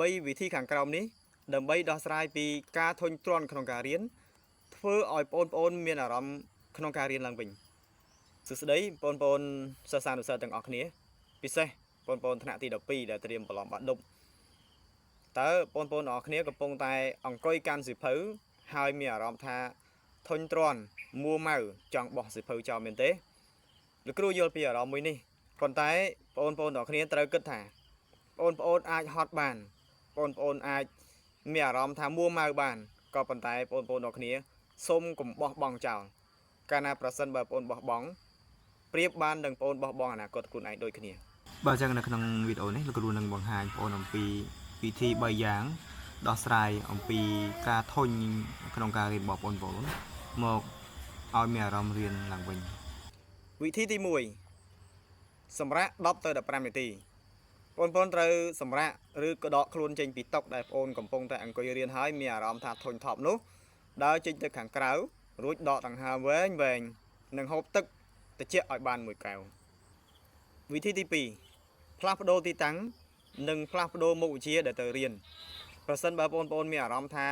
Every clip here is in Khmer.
3 វិធីខាងក្រោមនេះដើម្បីដោះស្រាយពីការធុញទ្រាន់ក្នុងការរៀនធ្វើឲ្យបងប្អូនមានអារម្មណ៍ក្នុងការរៀនឡើងវិញសួស្តីបងប្អូនសិស្សានុសិស្សទាំងអស់គ្នាពិសេសបងប្អូនថ្នាក់ទី 12 ដែលត្រៀមប្រឡងបាក់ឌុបតើបងប្អូនទាំងអស់គ្នាកំពុងតែអង្គុយកាន់សៀវភៅហើយមានអារម្មណ៍ថាធុញទ្រាន់មួម៉ៅចង់បោះសៀវភៅចោលមែនទេលោកគ្រូយល់ពីអារម្មណ៍មួយនេះប៉ុន្តែបងប្អូនទាំងអស់គ្នាត្រូវគិតថាបងប្អូនអាចហត់បានបងប្អូនអាចមានអារម្មណ៍ថាមួម៉ៅបានក៏ប៉ុន្តែបងប្អូនទាំងអស់គ្នាសូមកុំបោះបង់ចោលកាលណាប្រសិនបើបងប្អូនបោះបង់ប្រៀបបាននឹងបងប្អូនបោះបង់អនាគតខ្លួនឯងដូចគ្នាបាទអញ្ចឹងនៅក្នុងវីដេអូនេះលោកគ្រូនឹងបង្ហាញបងប្អូនអំពីវិធី3យ៉ាងដោះស្រាយអំពីការធុញក្នុងការរៀនរបស់បងប្អូនមកឲ្យមានអារម្មណ៍រៀនឡើងវិញវិធីទី1សម្រាប់10ទៅ15នាទីបងប្អូនត្រូវសម្រាប់ឬក៏ដកខ្លួនចេញពីតុដែលបងប្អូនកំពុងតែអង្គុយរៀនហើយមានអារម្មណ៍ថាធុញថប់នោះដើរចេញទៅខាងក្រៅរួចដកដង្ហើមវែងនិងហូបទឹកត្រជាក់ឲ្យបានមួយកែវវិធីទី2ផ្លាស់ប្ដូរទីតាំងនិងផ្លាស់ប្ដូរមុខវិជ្ជាដែលទៅរៀនប្រសិនបើបងប្អូនមានអារម្មណ៍ថា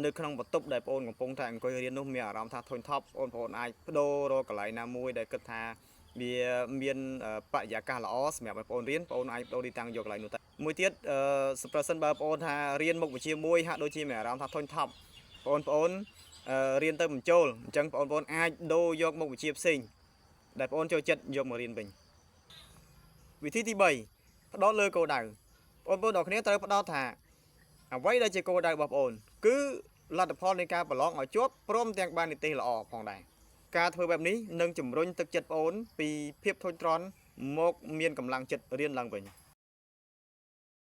នៅក្នុងបន្ទប់ដែលបងប្អូនកំពុងតែអង្គុយរៀននោះមានអារម្មណ៍ថាធុញថប់បងប្អូនអាចប្ដូររកកន្លែងណាមួយដែលគិតថាវាមានបរិយាកាសល្អសម្រាប់បងប្អូនរៀនបងប្អូនអាចប្ដូរទីតាំងយកកន្លែងនោះទៅមួយទៀតប្រសិនបើបងប្អូនថារៀនមុខវិជ្ជាមួយហាក់ដូចជាមានអារម្មណ៍ថាធុញថប់បងប្អូនរៀនទៅមិនចូលអញ្ចឹងបងប្អូនអាចដូរយកមុខវិជ្ជាផ្សេងដែលបងប្អូនចូលចិត្តយកមករៀនវិញវិធីទី3ផ្ដោតលើគោលដៅបងប្អូនទាំងគ្នាត្រូវផ្ដោតថាអ្វីដែលជាគោលដៅរបស់បងប្អូនគឺលទ្ធផលនៃការប្រឡងឲ្យជាប់ព្រមទាំងបាននិទេសល្អផងដែរការធ្វើបែបនេះនឹងជំរុញទឹកចិត្តបងប្អូនពីភាពធុញទ្រាន់មកមានកម្លាំងចិត្តរៀនឡើងវិញ